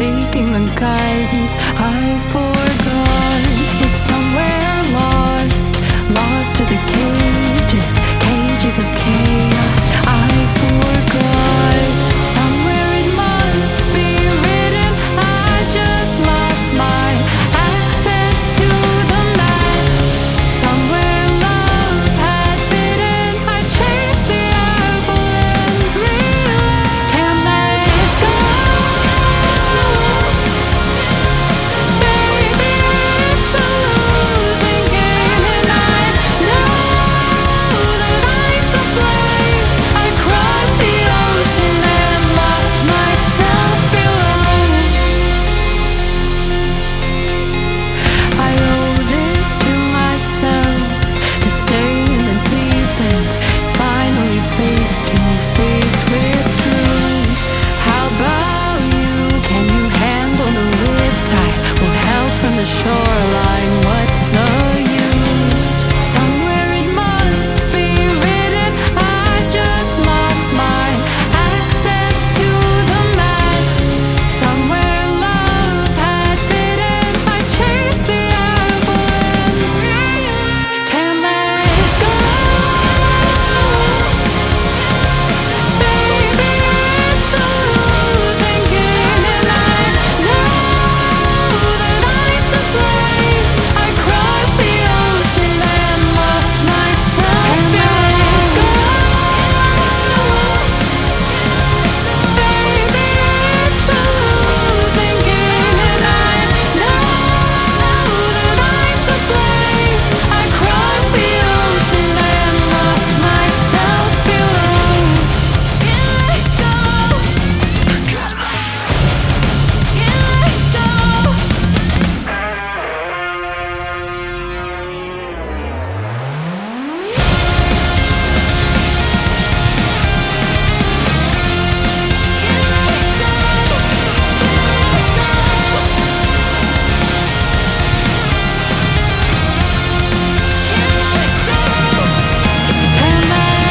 seeking the guidance I forgot. It's somewhere lost, lost to the cages, cages of chaos I forgot. Somewhere it must be written, I just lost my access to the map. Somewhere love had bitten, I chased the apple and realized can't let go. Baby, it's a losing game, and I know that I'm to blame. I crossed the ocean and lost myself below. I owe this to myself, to stay in the deep end, finally face to face with truth. How about you? Can you handle the riptide? Won't help from the shoreline, what's the use? Somewhere it must be written, I just lost my access to the map. Somewhere love had bitten, I chased the apple and can't let go. Baby, it's a losing game, and I know that I'm to blame. I crossed the ocean and lost myself. Can't let go. Baby, it's a losing game, and I know that I'm to blame. I crossed the ocean and lost myself below. Can't let go. Can't let go.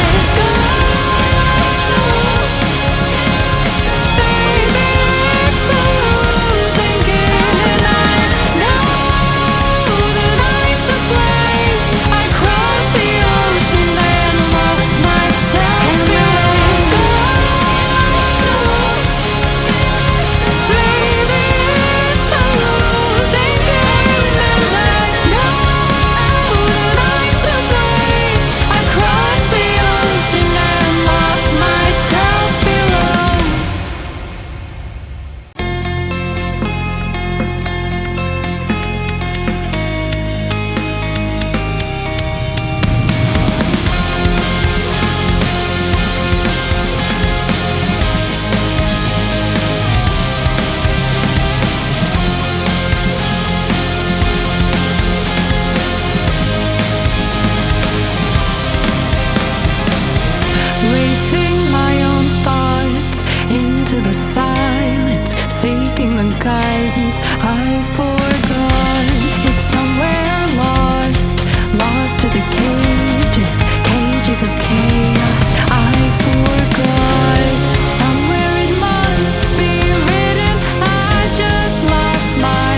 Racing my own thoughts into the silence, seeking the guidance I forgot. It's somewhere lost, lost to the cages, cages of chaos I forgot. Somewhere it must be written, I just lost my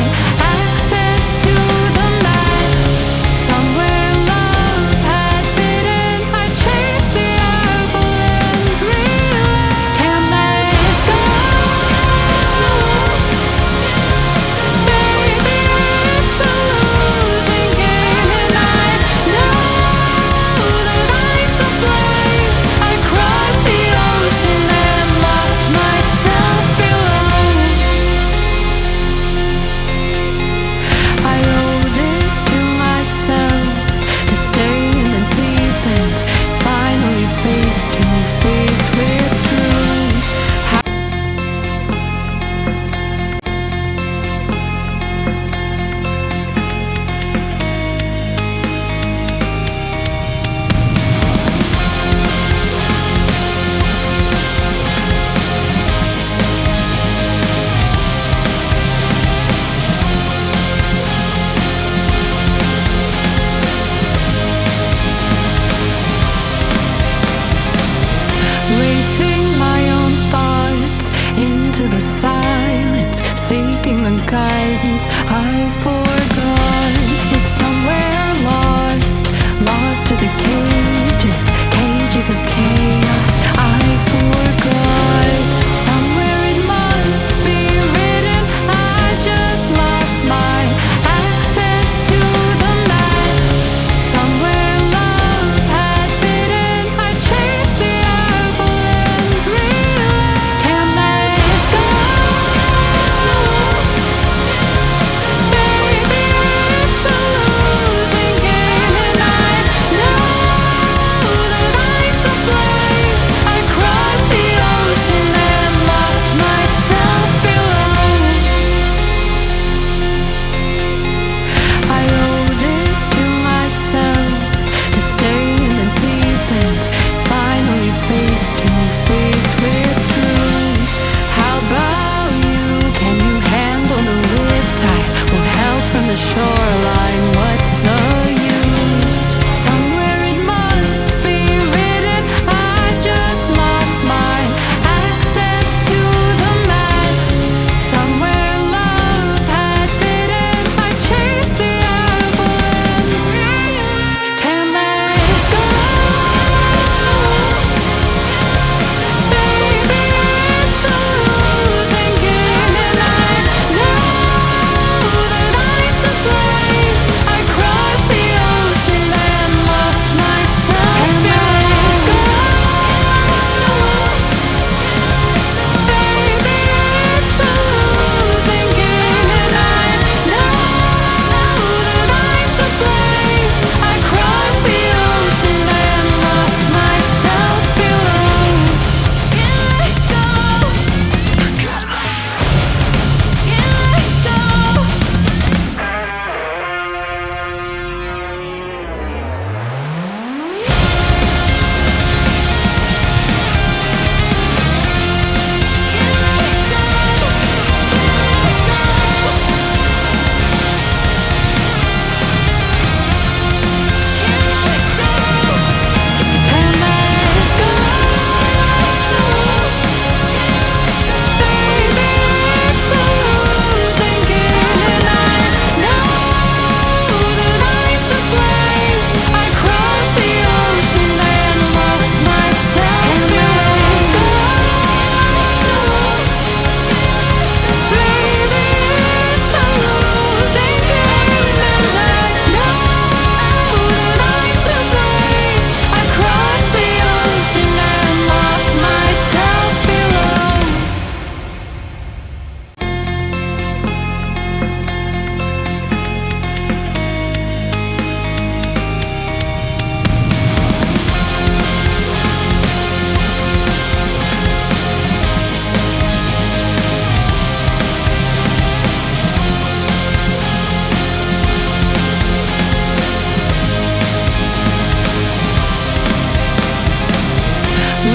access to the map. Somewhere love had bitten, I chased the apple and realized can't let go. Baby, it's a the guidance I forgot. It's somewhere lost, lost to the cages, cages of chaos I forgot. Somewhere it must be written, I just lost my access to the map. Somewhere love had bitten, I chased the apple and realized can't let it go. Baby, it's a losing game, and I know that I'm to blame. I crossed the ocean and lost myself below. I owe this to myself, to stay in the deep end, finally face to face with truth. How about you? Can you handle the riptide? Won't help from the shoreline, what's the use? Somewhere it must be written, I just lost my access to the map. Somewhere love had bitten, I chased the apple and can't let it go. Baby, it's a losing game, and I know that I'm to blame. I crossed the ocean and lost myself. Can't let it go. Baby, it's a losing game, and I know that I'm to blame. I crossed the ocean and lost myself below. Can't let go. Can't let go.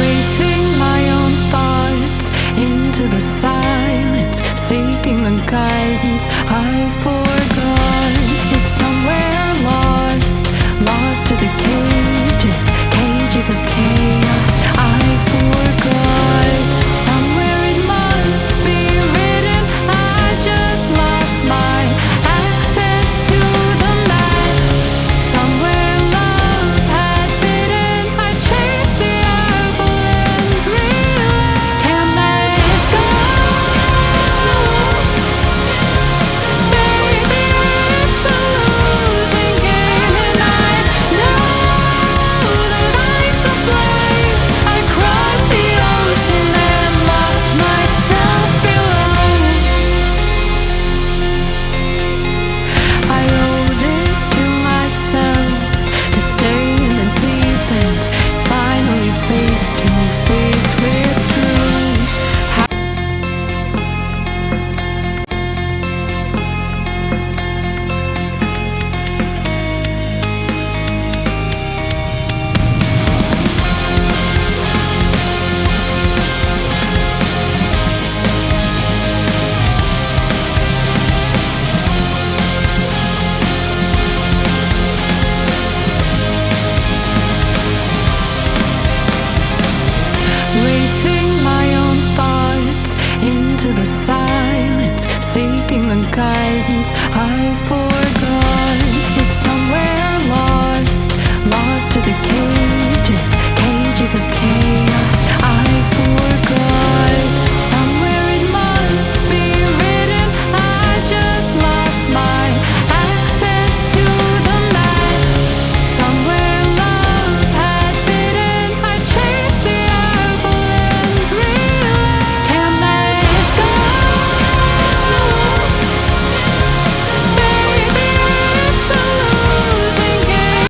Racing my own thoughts into the silence, seeking the guidance I forgot. It's somewhere lost, lost to the cages, cages of chaos I forgot. Somewhere it must be written, I just lost my access to the map. Somewhere love had bitten, I chased the apple and realized can't let it go. Baby, it's a losing game. guidance I forgot.